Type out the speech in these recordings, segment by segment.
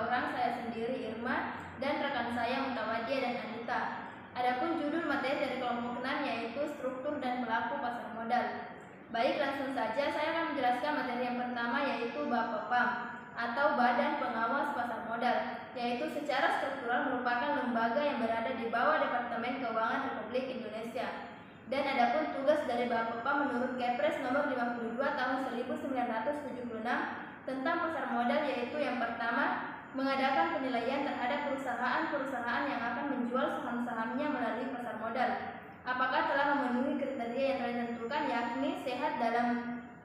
orang, saya sendiri Irma, dan rekan saya Mutawadia dan Anita. Adapun judul materi dari kelompok 6 yaitu struktur dan pelaku pasar modal. Baik, langsung saja saya akan menjelaskan materi yang pertama yaitu BAPEPAM atau Badan Pengawas Pasar Modal, yaitu secara struktural merupakan lembaga yang berada di bawah Departemen Keuangan Republik Indonesia. Dan adapun tugas dari BAPEPAM menurut Kepres nomor 52 tahun 1976 tentang pasar modal yaitu yang pertama, mengadakan penilaian terhadap perusahaan-perusahaan yang akan menjual saham-sahamnya melalui pasar modal. Apakah telah memenuhi kriteria yang telah ditentukan, yakni sehat dalam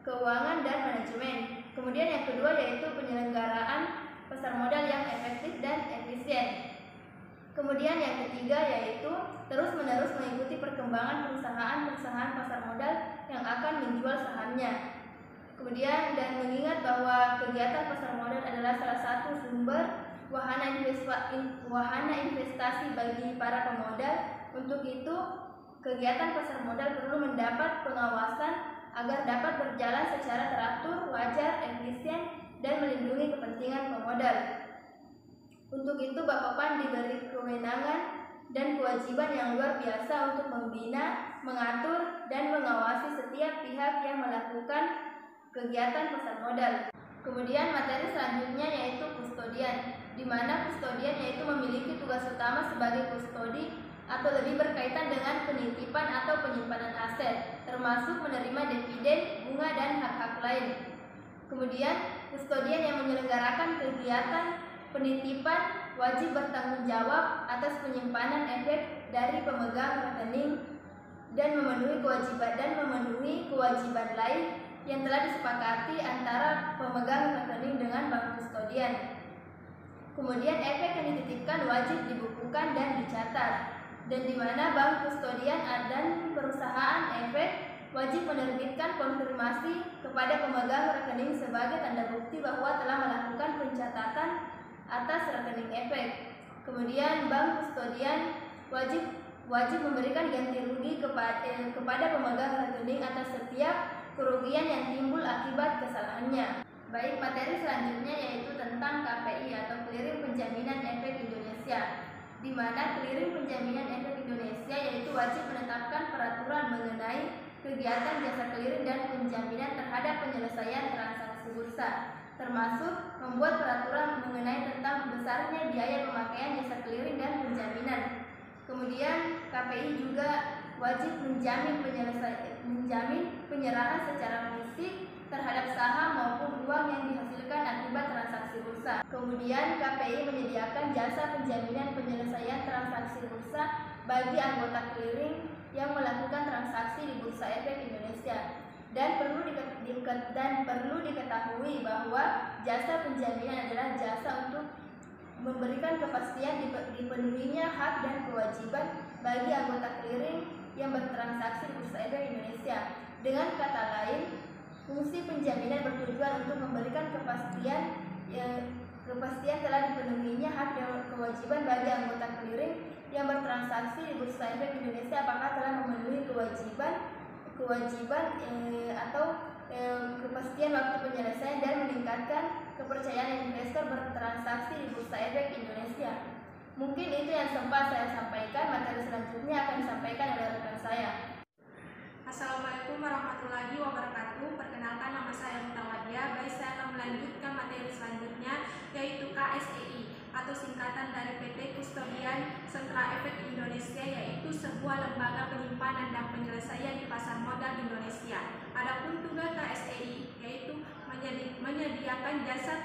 keuangan dan manajemen. Kemudian yang kedua yaitu penyelenggaraan pasar modal yang efektif dan efisien. Kemudian yang ketiga yaitu terus-menerus mengikuti perkembangan perusahaan-perusahaan pasar modal yang akan menjual sahamnya. Kemudian dan mengingat bahwa kegiatan pasar modal adalah salah satu sumber wahana investasi bagi para pemodal. Untuk itu, kegiatan pasar modal perlu mendapat pengawasan agar dapat berjalan secara teratur, wajar, efisien, dan melindungi kepentingan pemodal. Untuk itu, BAPEPAM diberi kewenangan dan kewajiban yang luar biasa untuk membina, mengatur, dan mengawasi setiap pihak yang melakukan kegiatan pasar modal. Kemudian materi selanjutnya yaitu kustodian, di mana kustodian yaitu memiliki tugas utama sebagai kustodi atau lebih berkaitan dengan penitipan atau penyimpanan aset, termasuk menerima dividen, bunga, dan hak-hak lain. Kemudian kustodian yang menyelenggarakan kegiatan penitipan wajib bertanggung jawab atas penyimpanan efek dari pemegang rekening dan memenuhi kewajiban lain yang telah disepakati antara pemegang rekening dengan bank kustodian. Kemudian efek yang dititipkan wajib dibukukan dan dicatat, dan di mana bank kustodian dan perusahaan efek wajib menerbitkan konfirmasi kepada pemegang rekening sebagai tanda bukti bahwa telah melakukan pencatatan atas rekening efek. Kemudian bank kustodian wajib memberikan ganti rugi kepada pemegang rekening atas setiap kerugian yang timbul akibat kesalahannya. Baik, materi selanjutnya yaitu tentang KPI atau Clearing Penjaminan Efek Indonesia, di mana Clearing Penjaminan Efek Indonesia yaitu wajib menetapkan peraturan mengenai kegiatan jasa clearing dan penjaminan terhadap penyelesaian transaksi bursa, termasuk membuat peraturan mengenai tentang besarnya biaya pemakaian jasa clearing dan penjaminan. Kemudian KPI juga wajib menjamin penyerahan secara fisik terhadap saham maupun uang yang dihasilkan akibat transaksi bursa. Kemudian KPI menyediakan jasa penjaminan penyelesaian transaksi bursa bagi anggota clearing yang melakukan transaksi di Bursa Efek Indonesia. Dan perlu diketahui bahwa jasa penjaminan adalah jasa untuk memberikan kepastian dipenuhinya hak dan kewajiban bagi anggota clearing yang bertransaksi di Bursa Efek Indonesia. Dengan kata lain, fungsi penjaminan bertujuan untuk memberikan kepastian telah dipenuhinya hak dan kewajiban bagi anggota clearing yang bertransaksi di Bursa Efek Indonesia apakah telah memenuhi kewajiban atau kepastian waktu penyelesaian dan meningkatkan kepercayaan investor bertransaksi di Bursa Efek Indonesia. Mungkin itu yang sempat saya sampaikan. Materi selanjutnya akan disampaikan oleh rekan saya. Assalamualaikum warahmatullahi wabarakatuh. Perkenalkan, nama saya Mutawadia. Baik, saya akan melanjutkan materi selanjutnya yaitu KSEI atau singkatan dari PT Kustodian Sentra Efek Indonesia, yaitu sebuah lembaga penyimpanan dan penyelesaian di pasar modal Indonesia. Adapun tugas KSEI yaitu menyediakan jasa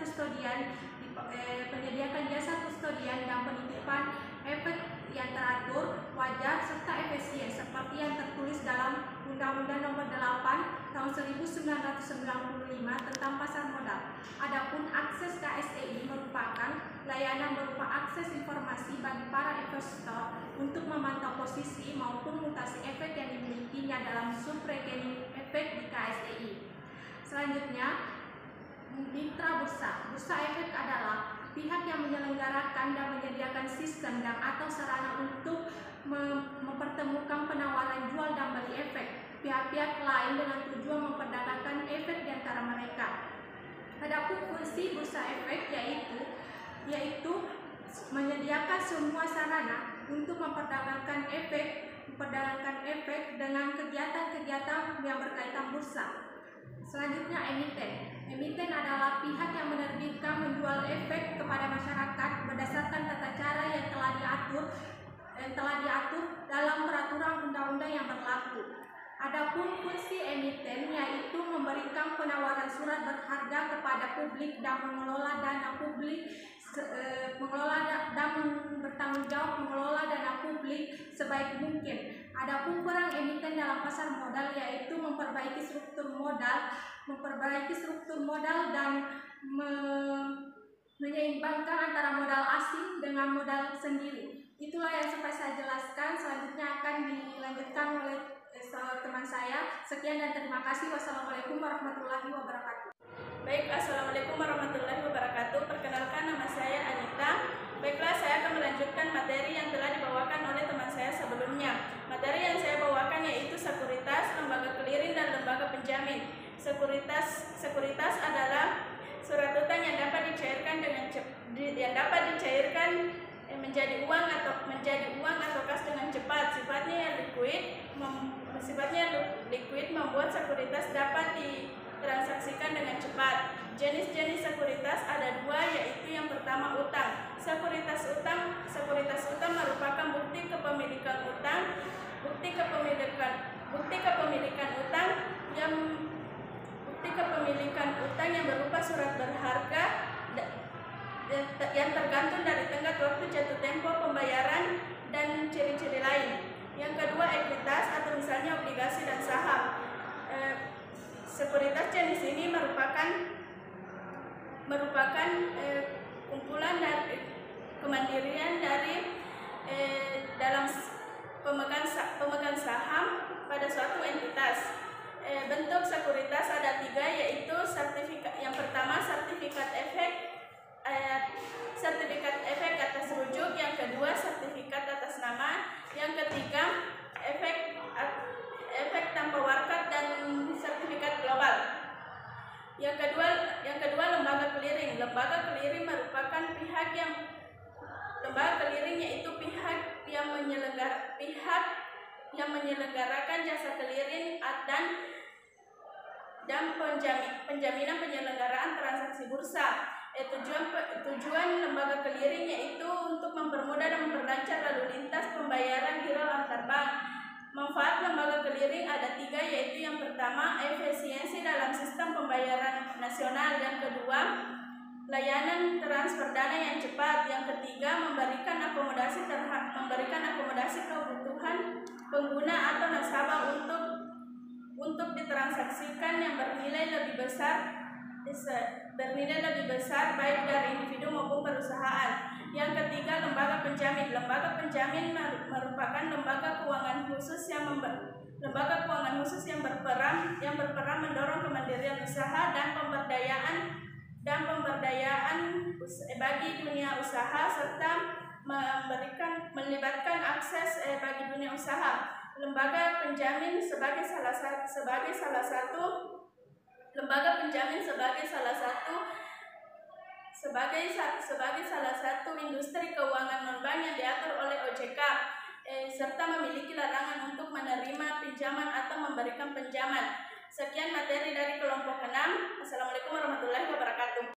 kustodian dan penitipan efek yang teratur, wajar, serta efisien seperti yang tertulis dalam Undang-Undang Nomor 8 Tahun 1995 tentang pasar modal. Adapun akses KSEI merupakan layanan berupa akses informasi bagi para investor untuk memantau posisi maupun mutasi efek yang dimilikinya dalam sub-rekening efek di KSEI. Selanjutnya, mitra bursa. Bursa efek adalah pihak yang menyelenggarakan dan menyediakan sistem dan atau sarana untuk mempertemukan penawaran jual dan beli efek pihak-pihak lain dengan tujuan memperdagangkan efek di antara mereka. Adapun fungsi bursa efek yaitu yaitu menyediakan semua sarana untuk memperdagangkan efek dengan kegiatan-kegiatan yang berkaitan bursa. Selanjutnya, emiten. Emiten adalah pihak yang menerbitkan menjual efek kepada masyarakat berdasarkan tata cara yang telah diatur dalam peraturan undang-undang yang berlaku. Adapun fungsi emiten yaitu memberikan penawaran surat berharga kepada publik dan mengelola dana publik dan bertanggung jawab mengelola dana publik sebaik mungkin. Adapun peran emiten dalam pasar modal yaitu memperbaiki struktur modal dan menyeimbangkan antara modal asing dengan modal sendiri. Itulah yang sempat saya jelaskan. Selanjutnya akan dilanjutkan oleh teman saya. Sekian dan terima kasih. Wassalamualaikum warahmatullahi wabarakatuh. Baik, assalamualaikum warahmatullahi wabarakatuh. Perkenalkan, nama saya Anita. Baiklah, saya akan melanjutkan materi yang telah dibawakan oleh teman saya sebelumnya. Materi yang saya bawakan yaitu sekuritas, lembaga clearing, dan lembaga penjamin. Sekuritas adalah surat utang yang dapat dicairkan menjadi uang atau kas dengan cepat. Sifatnya likuid membuat sekuritas dapat ditransaksikan dengan cepat. Jenis-jenis sekuritas ada dua, yaitu yang pertama utang. Sekuritas utang merupakan bukti kepemilikan utang yang berupa surat berharga yang tergantung dari tenggat waktu jatuh tempo pembayaran dan ciri-ciri lain. Yang kedua, ekuitas atau misalnya obligasi dan saham. Sekuritas jenis ini merupakan kumpulan dari kemandirian dari dalam pemegang saham pada suatu entitas. Bentuk sekuritas ada tiga, yaitu yang pertama sertifikat efek atas rujuk, yang kedua sertifikat atas nama, yang ketiga efek tanpa warkat dan sertifikat global. Yang kedua lembaga clearing. Lembaga clearing yaitu pihak yang menyelenggarakan jasa clearing dan penjaminan penyelenggaraan transaksi bursa. Tujuan lembaga clearing yaitu untuk mempermudah dan memperlancar lalu lintas pembayaran giroh antar bank. Manfaat lembaga clearing ada tiga, yaitu yang pertama efisiensi dalam sistem pembayaran nasional, yang kedua layanan transfer dana yang cepat, yang ketiga memberikan akomodasi kebutuhan pengguna atau nasabah untuk ditransaksikan yang bernilai lebih besar baik dari individu maupun perusahaan. Yang ketiga, lembaga penjamin. Lembaga penjamin merupakan lembaga keuangan khusus yang berperan mendorong kemandirian usaha dan pemberdayaan bagi dunia usaha serta melibatkan akses bagi dunia usaha. Lembaga penjamin sebagai salah satu industri keuangan non-bank yang diatur oleh OJK, serta memiliki larangan untuk menerima pinjaman atau memberikan pinjaman. Sekian materi dari kelompok 6.